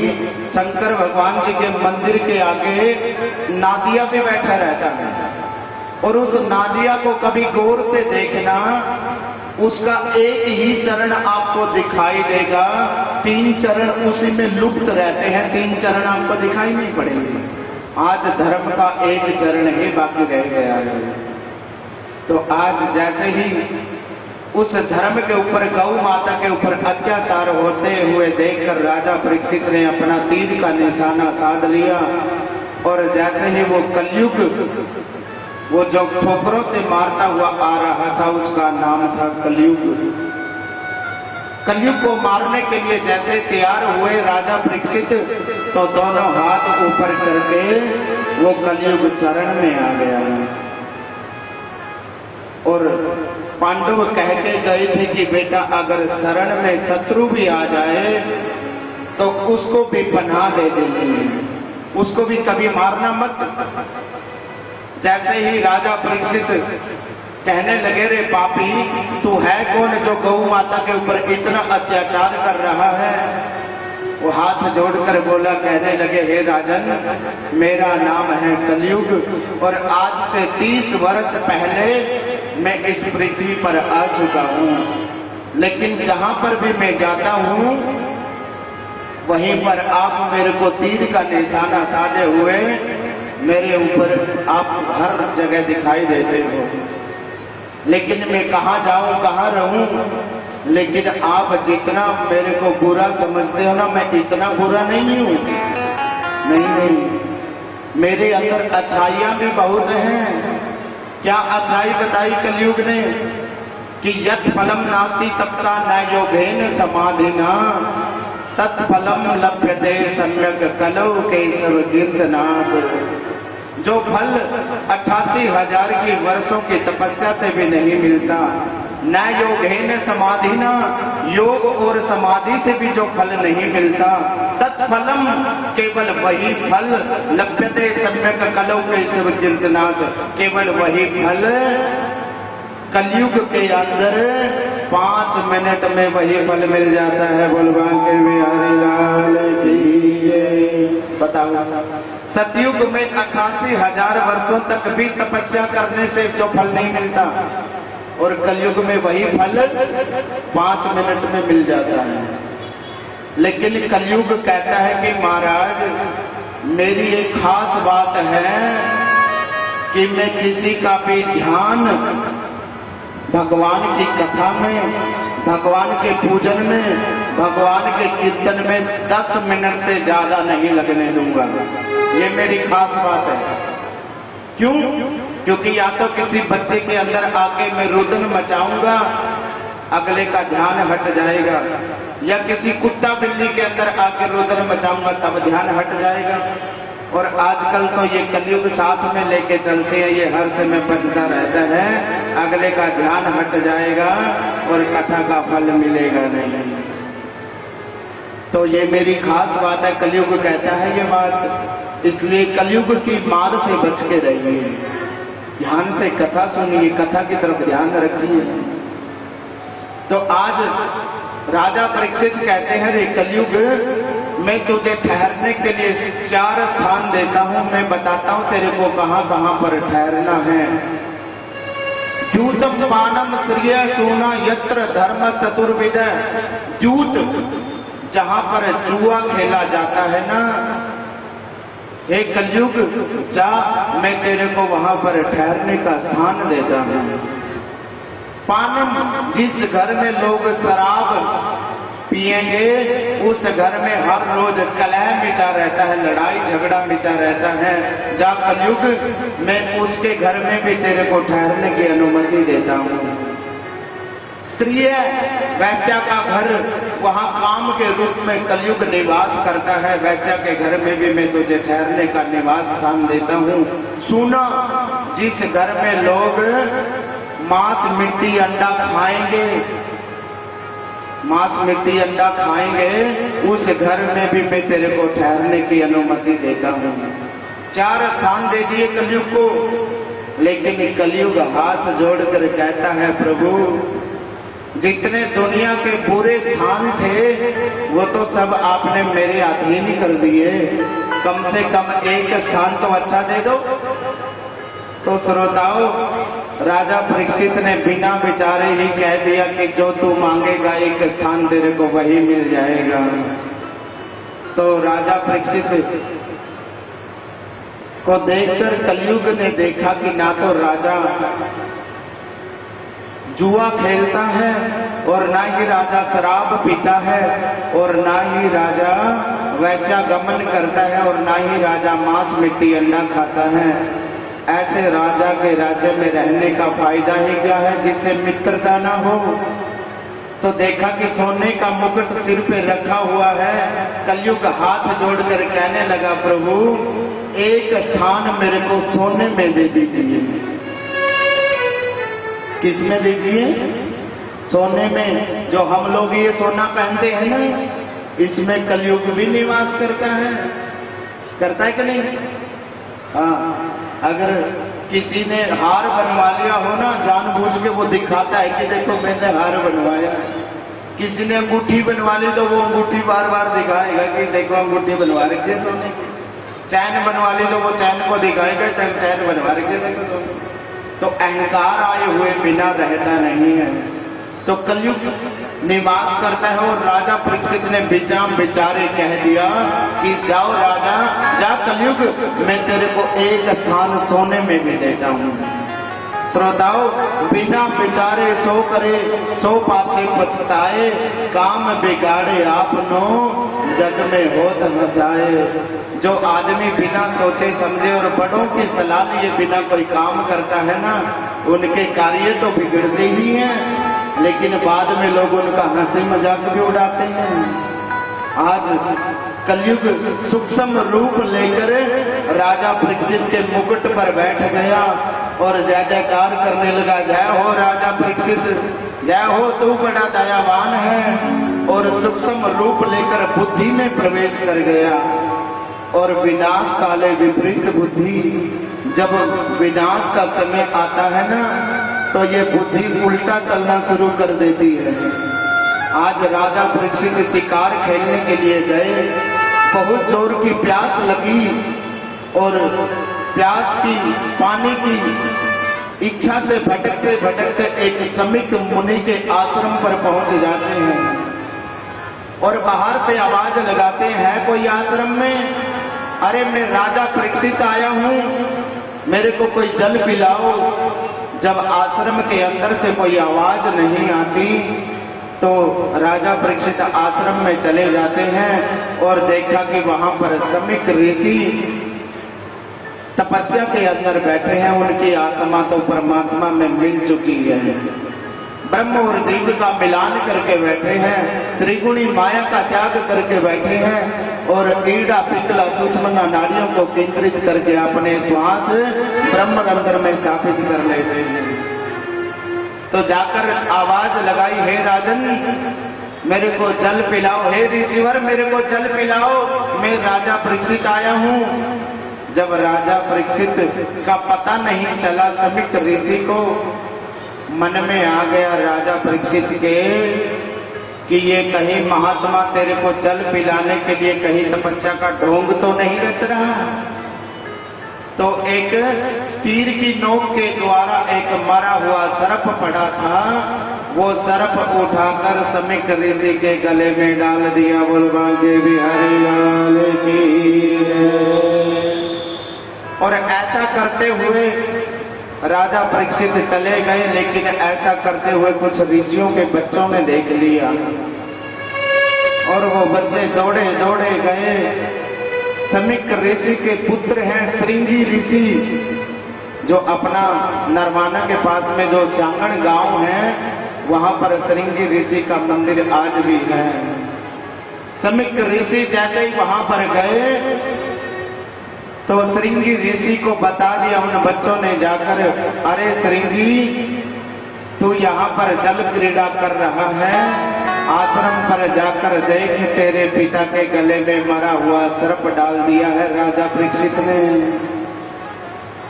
शंकर भगवान जी के मंदिर के आगे नादिया भी बैठा रहता है, और उस नादिया को कभी गौर से देखना, उसका एक ही चरण आपको दिखाई देगा, 3 चरण उसी में लुप्त रहते हैं, 3 चरण आपको दिखाई नहीं पड़ेंगे। आज धर्म का एक चरण ही बाकी रह गया है। तो आज जैसे ही उस धर्म के ऊपर, गौ माता के ऊपर अत्याचार होते हुए देखकर राजा परीक्षित ने अपना तीर का निशाना साध लिया, और जैसे ही वो कलयुग, वो जो ठोकरों से मारता हुआ आ रहा था, उसका नाम था कलयुग। कलयुग को मारने के लिए जैसे तैयार हुए राजा परीक्षित, तो दोनों हाथ ऊपर करके वो कलयुग शरण में आ गया। और पांडव कह के गए थे कि बेटा अगर शरण में शत्रु भी आ जाए तो उसको भी पनाह दे देंगे, उसको भी कभी मारना मत। जैसे ही राजा परीक्षित कहने लगे, रे पापी, तू है कौन जो गौ माता के ऊपर इतना अत्याचार कर रहा है? वो हाथ जोड़कर बोला, कहने लगे, हे राजन, मेरा नाम है कलयुग, और आज से 30 वर्ष पहले मैं इस पृथ्वी पर आ चुका हूं, लेकिन जहां पर भी मैं जाता हूं वहीं पर आप मेरे को तीर का निशाना साधे हुए मेरे ऊपर आप हर जगह दिखाई देते हो। लेकिन मैं कहां जाऊं, कहां रहूं? लेकिन आप जितना मेरे को बुरा समझते हो ना, मैं इतना बुरा नहीं हूं। नहीं, मेरे अंदर अच्छाइयां भी बहुत हैं। क्या अच्छाई बताई कलयुग ने कि यत् फलम नास्ति तपसा न योगेन समाधिना तत्फलम लभ्यते सम्यक कलौ केशव कीर्तनात्। जो फल 88,000 की वर्षों की तपस्या से भी नहीं मिलता, न योगेन समाधिना, योग और समाधि से भी जो फल नहीं मिलता, तत्फलम, केवल वही फल, लभ्यते सम्यक कलौ केशव कीर्तनात्, केवल वही फल कलयुग के अंदर 5 मिनट में वही फल मिल जाता है। बोलबान के बिहारी लाल की जय। बताओ, सतयुग में 88,000 वर्षों तक भी तपस्या करने से जो फल नहीं मिलता, और कलयुग में वही फल 5 मिनट में मिल जाता है। लेकिन कलयुग कहता है कि महाराज, मेरी एक खास बात है कि मैं किसी का भी ध्यान भगवान की कथा में, भगवान के पूजन में, भगवान के कीर्तन में 10 मिनट से ज्यादा नहीं लगने दूंगा। ये मेरी खास बात है। क्यों? क्योंकि या तो किसी बच्चे के अंदर आके मैं रुदन मचाऊंगा, अगले का ध्यान हट जाएगा, या किसी कुत्ता बिल्ली के अंदर आके रुदन मचाऊंगा, तब ध्यान हट जाएगा। और आजकल तो ये कलयुग साथ में लेके चलते हैं, ये हर समय बजता रहता है, अगले का ध्यान हट जाएगा और कथा का फल मिलेगा नहीं। तो ये मेरी खास बात है, कलयुग कहता है ये बात, इसलिए कलयुग की मार से बच के रहिए, ध्यान से कथा सुनिए, कथा की तरफ ध्यान रखिए। तो आज राजा परीक्षित कहते हैं, रे कलयुग मैं तुझे ठहरने के लिए 4 स्थान देता हूं, मैं बताता हूं तेरे को कहां कहां पर ठहरना है। द्यूतम पानम श्रिय सोना यत्र धर्म चतुर्विद, द्यूत जहां पर जुआ खेला जाता है ना, हे कलयुग जा मैं तेरे को वहां पर ठहरने का स्थान देता हूं। पानम जिस घर में लोग शराब पिएंगे उस घर में हर रोज कलह मिचा रहता है, लड़ाई झगड़ा मिचा रहता है, जा कलयुग मैं उसके घर में भी तेरे को ठहरने की अनुमति देता हूं। स्त्री वैश्या का घर, वहां काम के रूप में कलयुग निवास करता है, वैश्या के घर में भी मैं तुझे ठहरने का निवास स्थान देता हूं। सुना जिस घर में लोग मांस मिट्टी अंडा खाएंगे, मांस मिट्टी अंडा खाएंगे, उस घर में भी मैं तेरे को ठहरने की अनुमति देता हूं। 4 स्थान दे दिए कलयुग को, लेकिन कलयुग हाथ जोड़कर कहता है, प्रभु जितने दुनिया के बुरे स्थान थे वो तो सब आपने मेरे अधीन ही कर दिए, कम से कम एक स्थान तो अच्छा दे दो। तो श्रोताओं, राजा परीक्षित ने बिना विचारे ही कह दिया कि जो तू मांगेगा एक स्थान तेरे को वही मिल जाएगा। तो राजा परीक्षित को देखकर कलयुग ने देखा कि ना तो राजा जुआ खेलता है और ना ही राजा शराब पीता है और ना ही राजा वैश्यागमन करता है और ना ही राजा मांस मिट्टी अंडा खाता है। ऐसे राजा के राज्य में रहने का फायदा ही क्या है जिससे मित्रता ना हो। तो देखा कि सोने का मुकुट सिर पे रखा हुआ है, कलयुग हाथ जोड़कर कहने लगा, प्रभु एक स्थान मेरे को सोने में दे दीजिए। किस में दीजिए? सोने में। जो हम लोग ये सोना पहनते हैं ना, इसमें कलयुग भी निवास करता है कि नहीं? हाँ, अगर किसी ने हार बनवा लिया हो ना, जानबूझ के वो दिखाता है कि देखो मैंने हार बनवाया। किसी ने अंगूठी बनवा ली तो वो अंगूठी बार बार दिखाएगा कि देखो अंगूठी बनवा रखी है सोने की। चैन बनवा ली तो वो चैन को दिखाएगा, चैन बनवा रखी है देखो। तो अहंकार आए हुए बिना रहता नहीं है। तो कलयुग निवास करता है और राजा परीक्षित ने बिना विचारे कह दिया कि जाओ राजा, जा कलयुग मैं तेरे को एक स्थान सोने में भी देता हूं। श्रोताओ, बिना विचारे सो करे सो पाछे पछताए, काम बिगाड़े आपनो जग में होत हंसाए। जो आदमी बिना सोचे समझे और बड़ों की सलाह लिए बिना कोई काम करता है ना, उनके कार्य तो बिगड़ते ही हैं, लेकिन बाद में लोग उनका हंसी मजाक भी उड़ाते हैं। आज कलयुग सूक्ष्म रूप लेकर राजा परीक्षित के मुकुट पर बैठ गया और जय जयकार करने लगा, जय हो राजा परीक्षित, जय हो तू बड़ा दयावान है। और सूक्ष्म रूप लेकर बुद्धि में प्रवेश कर गया। और विनाश काले विपरीत बुद्धि, जब विनाश का समय आता है ना, तो ये बुद्धि उल्टा चलना शुरू कर देती है। आज राजा परीक्षित शिकार खेलने के लिए गए, बहुत जोर की प्यास लगी और प्यास की पानी की इच्छा से भटकते भटकते एक समिक मुनि के आश्रम पर पहुंच जाते हैं और बाहर से आवाज लगाते हैं कोई आश्रम में, अरे मैं राजा परीक्षित आया हूं, मेरे को कोई जल पिलाओ। जब आश्रम के अंदर से कोई आवाज नहीं आती तो राजा परीक्षित आश्रम में चले जाते हैं और देखा कि वहां पर समिक ऋषि तपस्या के अंदर बैठे हैं, उनकी आत्मा तो परमात्मा में मिल चुकी है। ब्रह्म और जीव का मिलान करके बैठे हैं, त्रिगुणी माया का त्याग करके बैठे हैं और ईड़ा पिंगला सुषमना नाड़ियों को केंद्रित करके अपने श्वास ब्रह्मरंध्र में स्थापित कर लेते हैं। तो जाकर आवाज लगाई, हे राजन मेरे को जल पिलाओ, हे ऋषिवर मेरे को जल पिलाओ, मैं राजा परीक्षित आया हूं। जब राजा परीक्षित का पता नहीं चला समित ऋषि को, मन में आ गया राजा परीक्षित के कि ये कहीं महात्मा तेरे को जल पिलाने के लिए कहीं तपस्या का ढोंग तो नहीं रच रहा। तो एक तीर की नोक के द्वारा एक मरा हुआ सर्प पड़ा था, वो सर्प उठाकर समित ऋषि के गले में डाल दिया। बोल बांके बिहारी लाल की। और ऐसा करते हुए राजा परीक्षित चले गए, लेकिन ऐसा करते हुए कुछ ऋषियों के बच्चों ने देख लिया और वो बच्चे दौड़े दौड़े गए। समिक ऋषि के पुत्र हैं श्रृंगी ऋषि, जो अपना नरवाना के पास में जो सांगण गांव है, वहां पर श्रृंगी ऋषि का मंदिर आज भी है। समिक ऋषि जैसे ही वहां पर गए तो श्रृंगी ऋषि को बता दिया उन बच्चों ने जाकर, अरे श्रृंगी तू यहाँ पर जल क्रीड़ा कर रहा है, आश्रम पर जाकर देख तेरे पिता के गले में मरा हुआ सर्प डाल दिया है राजा परीक्षित ने।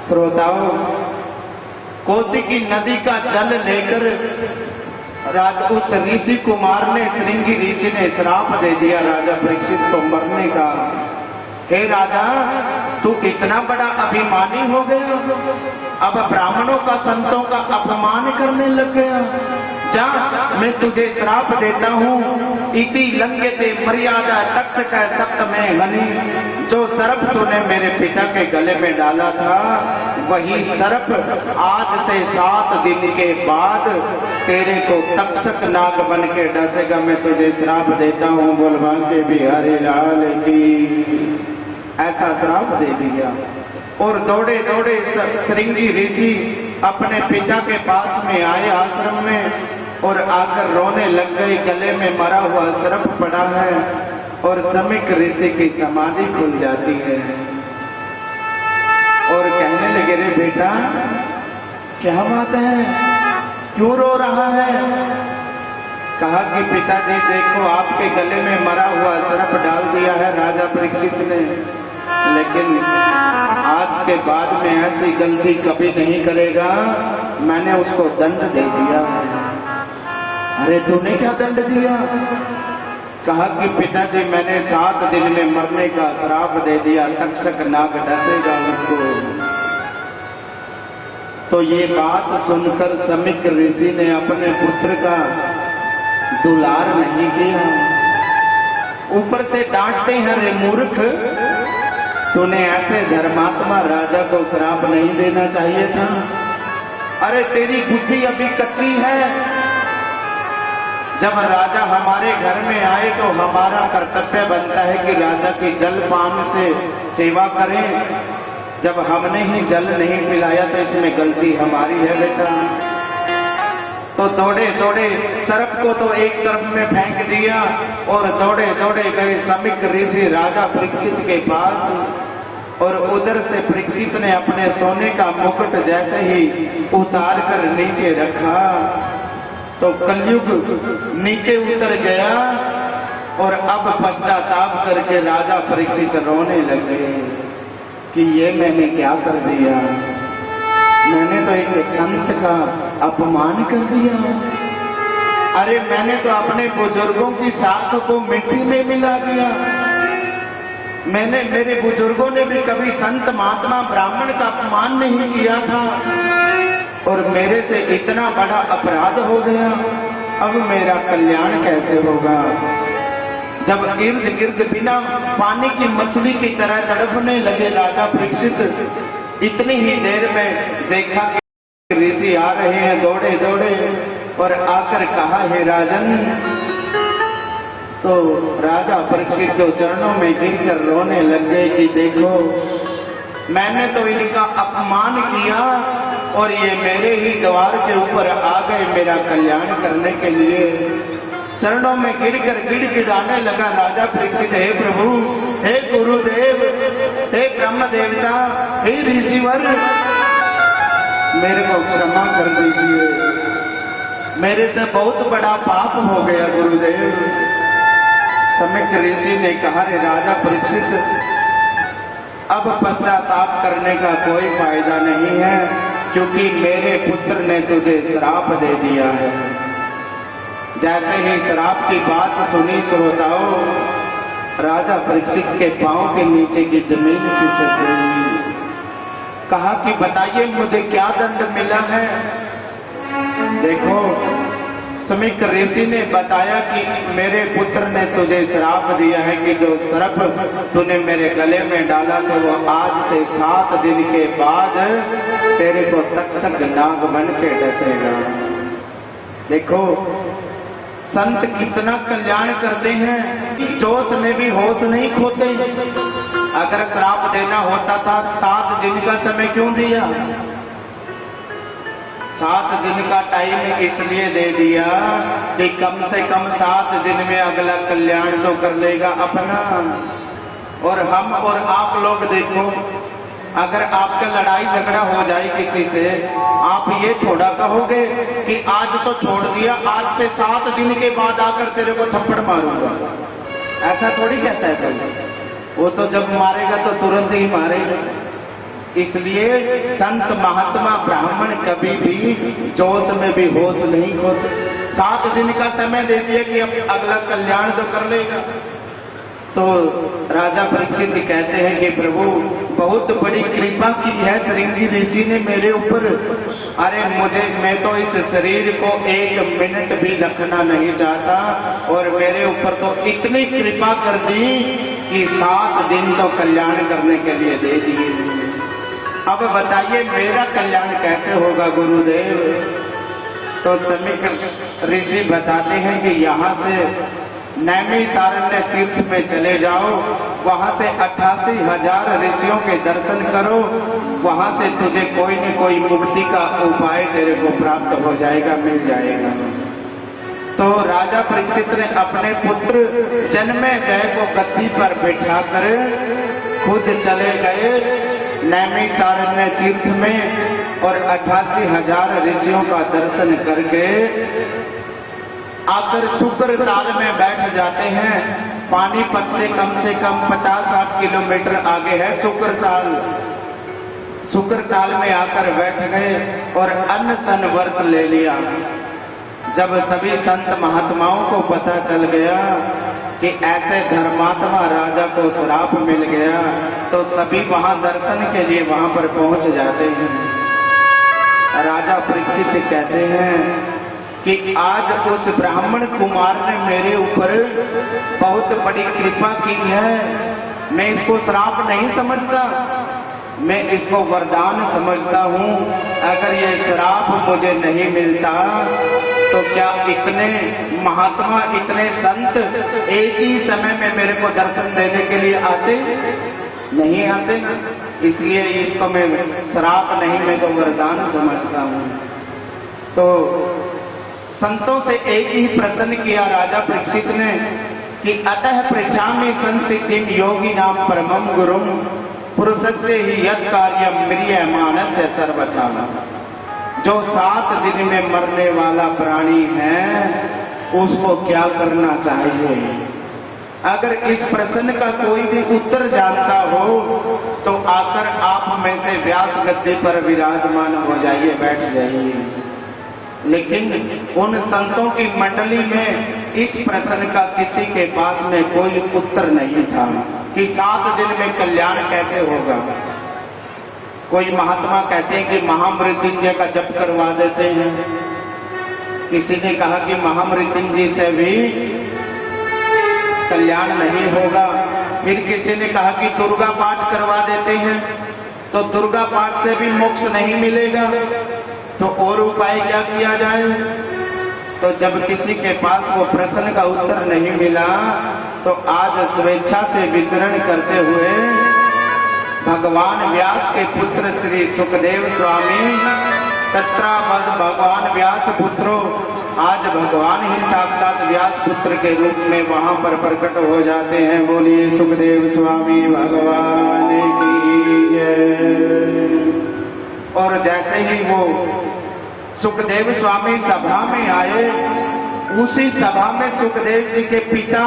श्रोताओं, कोसी की नदी का जल लेकर उस ऋषि कुमार ने, श्रृंगी ऋषि ने श्राप दे दिया राजा परीक्षित को मरने का। हे राजा तू इतना बड़ा अभिमानी हो गया, अब ब्राह्मणों का संतों का अपमान करने लग गया। जा मैं तुझे श्राप देता हूँ, इति लंघ्यते मर्यादा तक्षक सप्तमे हनि। जो सर्प तूने मेरे पिता के गले में डाला था, वही सर्प आज से 7 दिन के बाद तेरे को तक्षक नाग बन के डसेगा। मैं तुझे श्राप देता हूँ। बोल बांके बिहारी लाल की। ऐसा श्राप दे दिया और दौड़े दौड़े श्रृंगी ऋषि अपने पिता के पास में आए आश्रम में और आकर रोने लग गए। गले में मरा हुआ सर्प पड़ा है और समिक ऋषि की समाधि खुल जाती है और कहने लगे, रे बेटा क्या बात है, क्यों रो रहा है? कहा कि पिताजी देखो आपके गले में मरा हुआ सर्प डाल दिया है राजा परीक्षित ने, लेकिन आज के बाद में ऐसी गलती कभी नहीं करेगा, मैंने उसको दंड दे दिया है। अरे तूने क्या दंड दिया? कहा कि पिताजी मैंने 7 दिन में मरने का श्राप दे दिया, तक्षक नाग डसेगा उसको। तो ये बात सुनकर समिक ऋषि ने अपने पुत्र का दुलार नहीं किया, ऊपर से डांटते हैं, रे मूर्ख तूने ऐसे धर्मात्मा राजा को श्राप नहीं देना चाहिए था। अरे तेरी बुद्धि अभी कच्ची है। जब राजा हमारे घर में आए तो हमारा कर्तव्य बनता है कि राजा की जलपान से सेवा करें। जब हमने ही जल नहीं पिलाया तो इसमें गलती हमारी है बेटा। तो दौड़े दौड़े सर्प को तो एक तरफ में फेंक दिया और दौड़े दौड़े गए समिक ऋषि राजा परीक्षित के पास और उधर से परीक्षित ने अपने सोने का मुकुट जैसे ही उतार कर नीचे रखा तो कलयुग नीचे उतर गया और अब पश्चाताप करके राजा परीक्षित रोने लगे कि ये मैंने क्या कर दिया, मैंने तो एक संत का अपमान कर दिया। अरे मैंने तो अपने बुजुर्गों की साख को मिट्टी में मिला दिया। मेरे बुजुर्गों ने भी कभी संत महात्मा ब्राह्मण का अपमान नहीं किया था और मेरे से इतना बड़ा अपराध हो गया। अब मेरा कल्याण कैसे होगा? जब इर्द गिर्द बिना पानी की मछली की तरह तड़पने लगे राजा परीक्षित, इतनी ही देर में देखा कि ऋषि आ रहे हैं दौड़े दौड़े और आकर कहा, हे राजन। तो राजा परीक्षित के चरणों में गिरकर रोने लग गए कि देखो मैंने तो इनका अपमान किया और ये मेरे ही द्वार के ऊपर आ गए मेरा कल्याण करने के लिए। चरणों में गिरकर गिड़गिड़ाने लगा राजा परीक्षित, हे प्रभु, हे गुरुदेव, हे ब्रह्म देवता, हे ऋषिवर, मेरे को क्षमा कर दीजिए, मेरे से बहुत बड़ा पाप हो गया गुरुदेव। समिक ऋषि ने कहा, रे राजा परीक्षित, अब पश्चाताप करने का कोई फायदा नहीं है, क्योंकि मेरे पुत्र ने तुझे श्राप दे दिया है। जैसे ही श्राप की बात सुनी श्रोताओं, राजा परीक्षित के पांव के नीचे की जमीन खिसक गई। कहा कि बताइए मुझे क्या दंड मिला है। देखो, समिक ऋषि ने बताया कि मेरे पुत्र ने तुझे श्राप दिया है कि जो सर्प तूने मेरे गले में डाला था वो आज से 7 दिन के बाद तेरे को तक्षक नाग बन के डसेगा। देखो, संत कितना कल्याण करते हैं, जोश में भी होश नहीं खोते। अगर श्राप देना होता था 7 दिन का समय क्यों दिया? 7 दिन का टाइम इसलिए दे दिया कि कम से कम 7 दिन में अगला कल्याण तो कर लेगा अपना। और हम और आप लोग देखो, अगर आपका लड़ाई झगड़ा हो जाए किसी से, आप ये थोड़ा कहोगे कि आज तो छोड़ दिया, आज से 7 दिन के बाद आकर तेरे को थप्पड़ मारूंगा। ऐसा थोड़ी कहता है कोई। वो तो जब मारेगा तो तुरंत ही मारेगा। इसलिए संत महात्मा ब्राह्मण कभी भी जोश में भी होश नहीं खोते। 7 दिन का समय दे दिया कि अब अगला कल्याण तो कर लेगा। तो राजा परीक्षित कहते हैं कि प्रभु, बहुत बड़ी कृपा की है श्रृंगी ऋषि ने मेरे ऊपर। अरे मैं तो इस शरीर को 1 मिनट भी रखना नहीं चाहता, और मेरे ऊपर तो इतनी कृपा कर दी कि 7 दिन तो कल्याण करने के लिए दे दिए। अब बताइए मेरा कल्याण कैसे होगा गुरुदेव? तो समिक ऋषि बताते हैं कि यहाँ से नैमिषारण्य तीर्थ में चले जाओ, वहां से 88,000 ऋषियों के दर्शन करो, वहां से तुझे कोई न कोई मुक्ति का उपाय तेरे को प्राप्त हो जाएगा, मिल जाएगा। तो राजा परीक्षित ने अपने पुत्र जन्मेजय को गद्दी पर बैठाकर खुद चले गए नैमिषारण्य तीर्थ में, और 88,000 ऋषियों का दर्शन करके आकर शुक्र ताल में बैठ जाते हैं। पानीपत से कम 50-60 किलोमीटर आगे है शुक्र ताल। शुक्र ताल में आकर बैठ गए और अनशन व्रत ले लिया। जब सभी संत महात्माओं को पता चल गया कि ऐसे धर्मात्मा राजा को श्राप मिल गया, तो सभी वहां दर्शन के लिए वहां पर पहुंच जाते हैं। राजा परीक्षित कहते हैं कि आज उस ब्राह्मण कुमार ने मेरे ऊपर बहुत बड़ी कृपा की है। मैं इसको श्राप नहीं समझता, मैं इसको वरदान समझता हूँ। अगर ये श्राप मुझे नहीं मिलता तो क्या इतने महात्मा, इतने संत एक ही समय में मेरे को दर्शन देने के लिए आते? नहीं आते ना। इसलिए इसको मैं श्राप नहीं, मैं तो वरदान समझता हूँ। तो संतों से एक ही प्रश्न किया राजा परीक्षित ने कि अतः पृच्छामि संसिद्धिं योगिनां परमं गुरुं पुरुषस्य ही यत् कार्यं म्रियमाणस्य सर्वथा। जो 7 दिन में मरने वाला प्राणी है उसको क्या करना चाहिए? अगर इस प्रश्न का कोई भी उत्तर जानता हो तो आकर आप में से व्यास गद्दी पर विराजमान हो जाइए, बैठ जाइए। लेकिन उन संतों की मंडली में इस प्रश्न का किसी के पास में कोई उत्तर नहीं था कि 7 दिन में कल्याण कैसे होगा। कोई महात्मा कहते हैं कि महामृत्युंजय का जप करवा देते हैं। किसी ने कहा कि महामृत्युंजय से भी कल्याण नहीं होगा। फिर किसी ने कहा कि दुर्गा पाठ करवा देते हैं, तो दुर्गा पाठ से भी मोक्ष नहीं मिलेगा। तो और उपाय क्या किया जाए? तो जब किसी के पास वो प्रश्न का उत्तर नहीं मिला तो आज स्वेच्छा से विचरण करते हुए भगवान व्यास के पुत्र श्री सुखदेव स्वामी तत्रा भगवान व्यास पुत्रो, आज भगवान ही साक्षात व्यास पुत्र के रूप में वहां पर प्रकट हो जाते हैं। बोलिए सुखदेव स्वामी भगवान की जय। और जैसे ही वो सुखदेव स्वामी सभा में आए, उसी सभा में सुखदेव जी के पिता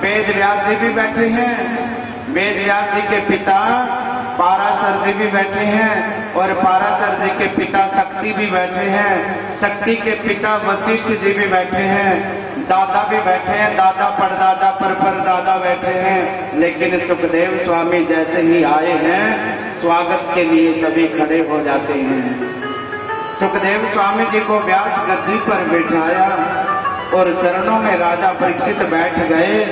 वेद व्यास जी भी बैठे हैं, वेद व्यास जी के पिता पाराशर जी भी बैठे हैं, और पाराशर जी के पिता शक्ति भी बैठे हैं, शक्ति के पिता वशिष्ठ जी भी बैठे हैं, दादा भी बैठे हैं, दादा परदादा परदादा बैठे हैं। लेकिन सुखदेव स्वामी जैसे ही आए हैं, स्वागत के लिए सभी खड़े हो जाते हैं। सुखदेव स्वामी जी को व्यास गद्दी पर बिठाया और चरणों में राजा परीक्षित बैठ गए।